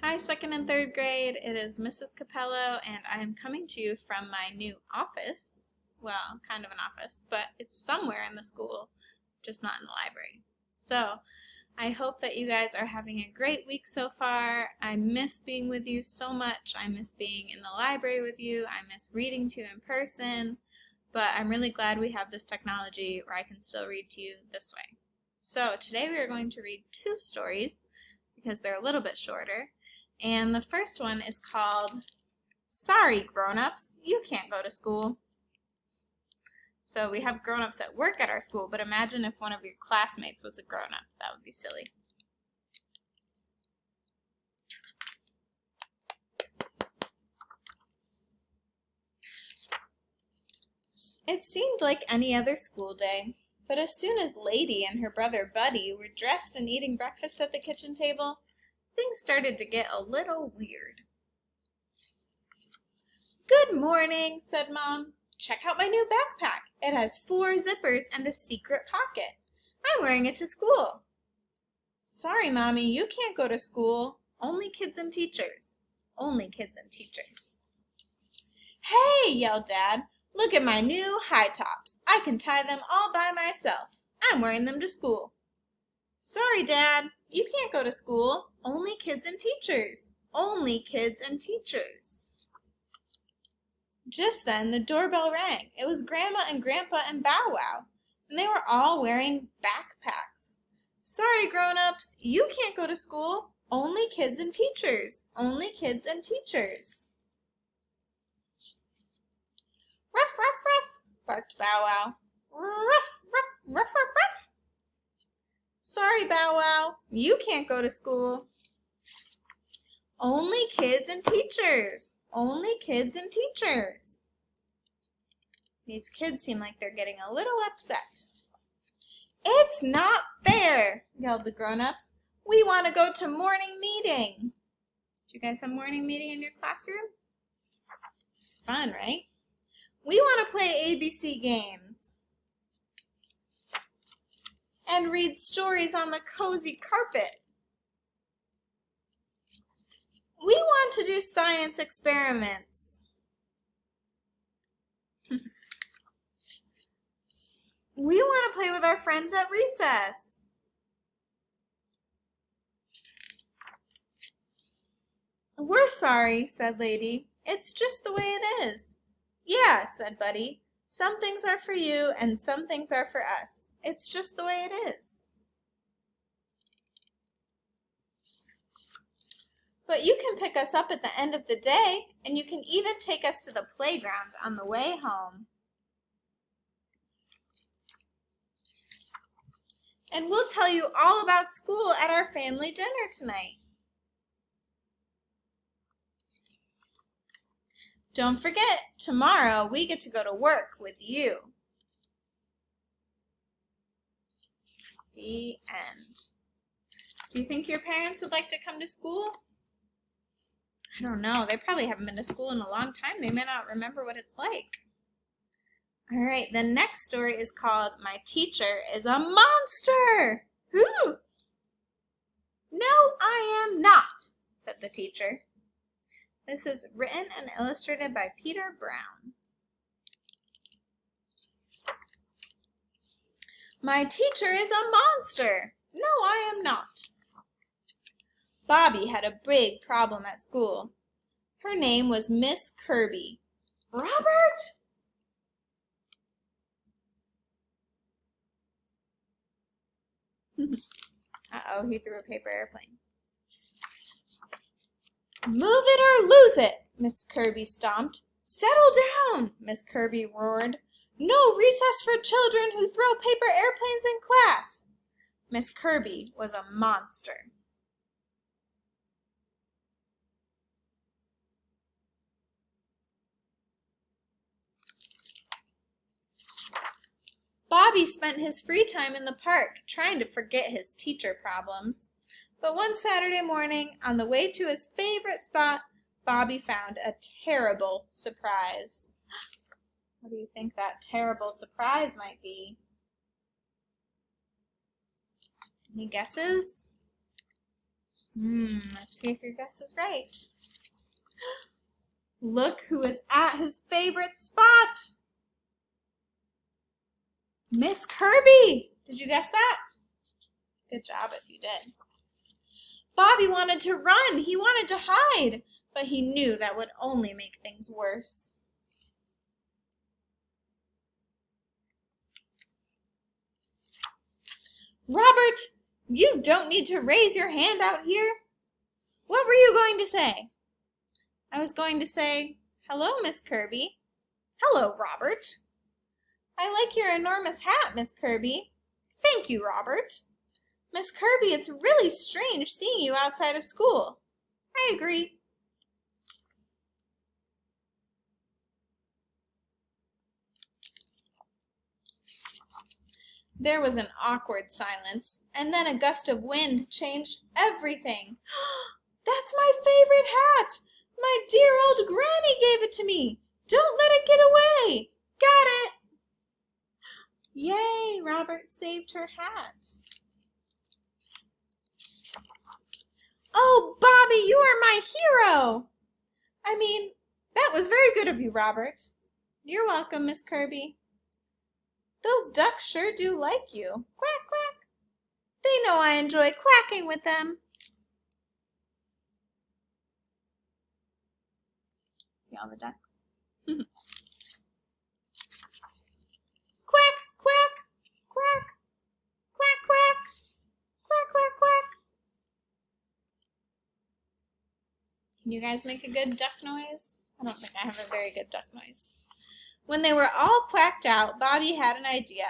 Hi, second and third grade. It is Mrs. Capello, and I am coming to you from my new office. Well, kind of an office, but it's somewhere in the school, just not in the library. So, I hope that you guys are having a great week so far. I miss being with you so much. I miss being in the library with you. I miss reading to you in person. But I'm really glad we have this technology where I can still read to you this way. So, today we are going to read two stories because they're a little bit shorter. And the first one is called Sorry, Grown-ups, You Can't Go to School. So we have grown-ups that work at our school, but imagine if one of your classmates was a grown-up. That would be silly. It seemed like any other school day, but as soon as Lady and her brother Buddy were dressed and eating breakfast at the kitchen table, things started to get a little weird. "Good morning," said Mom. "Check out my new backpack. It has 4 zippers and a secret pocket. I'm wearing it to school." "Sorry, Mommy, you can't go to school. Only kids and teachers. Only kids and teachers." "Hey," yelled Dad, "look at my new high tops. I can tie them all by myself. I'm wearing them to school." "Sorry, Dad, you can't go to school. Only kids and teachers. Only kids and teachers." Just then the doorbell rang. It was Grandma and Grandpa and Bow Wow, and they were all wearing backpacks. "Sorry, grown-ups, you can't go to school. Only kids and teachers. Only kids and teachers." "Ruff, ruff, ruff," barked Bow Wow. "Ruff, ruff, ruff, ruff, ruff." "Sorry, Bow Wow, you can't go to school. Only kids and teachers. Only kids and teachers." These kids seem like they're getting a little upset. "It's not fair," yelled the grown-ups. "We want to go to morning meeting." Do you guys have morning meeting in your classroom? It's fun, right? "We want to play ABC games and read stories on the cozy carpet. We want to do science experiments. We want to play with our friends at recess." "We're sorry," said Lady. "It's just the way it is." "Yeah," said Buddy. "Some things are for you and some things are for us. It's just the way it is." "But you can pick us up at the end of the day, and you can even take us to the playground on the way home. And we'll tell you all about school at our family dinner tonight. Don't forget, tomorrow we get to go to work with you." The end. Do you think your parents would like to come to school? I don't know. They probably haven't been to school in a long time. They may not remember what it's like. All right, the next story is called My Teacher is a Monster. Who? "No, I am not," said the teacher. This is written and illustrated by Peter Brown. My teacher is a monster. No, I am not. Bobby had a big problem at school. Her name was Miss Kirby. Robert! Uh-oh, he threw a paper airplane. Move it or lose it, Miss Kirby stomped. Settle down, Miss Kirby roared. No recess for children who throw paper airplanes in class. Miss Kirby was a monster. Bobby spent his free time in the park trying to forget his teacher problems. But one Saturday morning, on the way to his favorite spot, Bobby found a terrible surprise. What do you think that terrible surprise might be? Any guesses? Let's see if your guess is right. Look who is at his favorite spot. Miss Kirby. Did you guess that? Good job if you did. Bobby wanted to run. He wanted to hide, but he knew that would only make things worse. Robert, you don't need to raise your hand out here. What were you going to say? I was going to say, hello, Miss Kirby. Hello, Robert. I like your enormous hat, Miss Kirby. Thank you, Robert. Miss Kirby, it's really strange seeing you outside of school. I agree. There was an awkward silence, and then a gust of wind changed everything. That's my favorite hat! My dear old granny gave it to me. Don't let it get away. Got it. Yay, Robert saved her hat. Oh, Bobby, you are my hero. I mean, that was very good of you, Robert. You're welcome, Miss Kirby. Those ducks sure do like you. Quack, quack. They know I enjoy quacking with them. See all the ducks? Quack, quack, quack, quack, quack, quack, quack, quack. Can you guys make a good duck noise? I don't think I have a very good duck noise. When they were all quacked out, Bobby had an idea.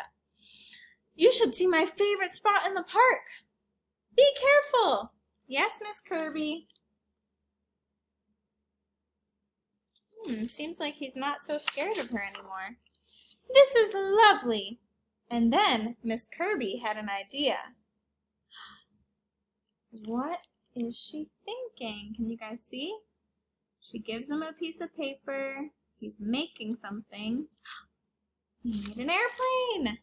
You should see my favorite spot in the park. Be careful. Yes, Miss Kirby. Seems like he's not so scared of her anymore. This is lovely. And then Miss Kirby had an idea. What is she thinking? Can you guys see? She gives him a piece of paper. He's making something. He made an airplane.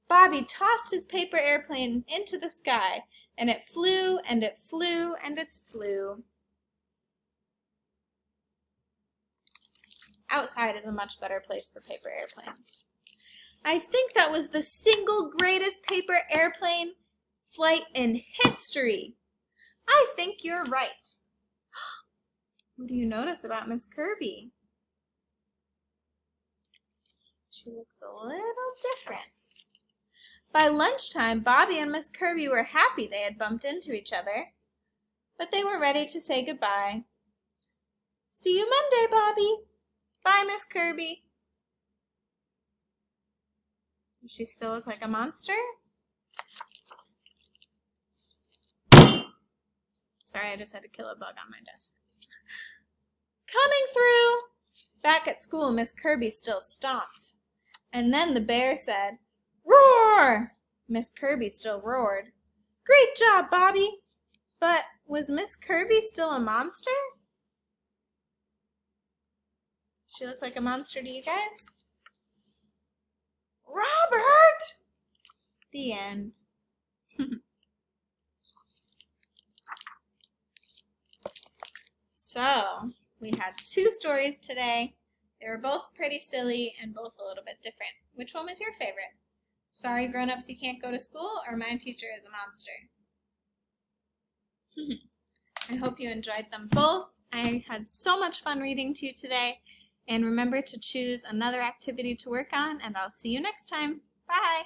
Bobby tossed his paper airplane into the sky, and it flew, and it flew, and it flew. Outside is a much better place for paper airplanes. I think that was the single greatest paper airplane flight in history. I think you're right. What do you notice about Miss Kirby? She looks a little different. By lunchtime, Bobby and Miss Kirby were happy they had bumped into each other, but they were ready to say goodbye. See you Monday, Bobby. Bye, Miss Kirby. Does she still look like a monster? Sorry, I just had to kill a bug on my desk. Coming through! Back at school, Miss Kirby still stomped. And then the bear said, roar! Miss Kirby still roared. Great job, Bobby! But was Miss Kirby still a monster? She looked like a monster to you guys? Robert! The end. So, we had 2 stories today. They were both pretty silly and both a little bit different. Which one was your favorite? Sorry, grown-ups, you can't go to school, or My Teacher is a Monster? I hope you enjoyed them both. I had so much fun reading to you today. And remember to choose another activity to work on, and I'll see you next time. Bye!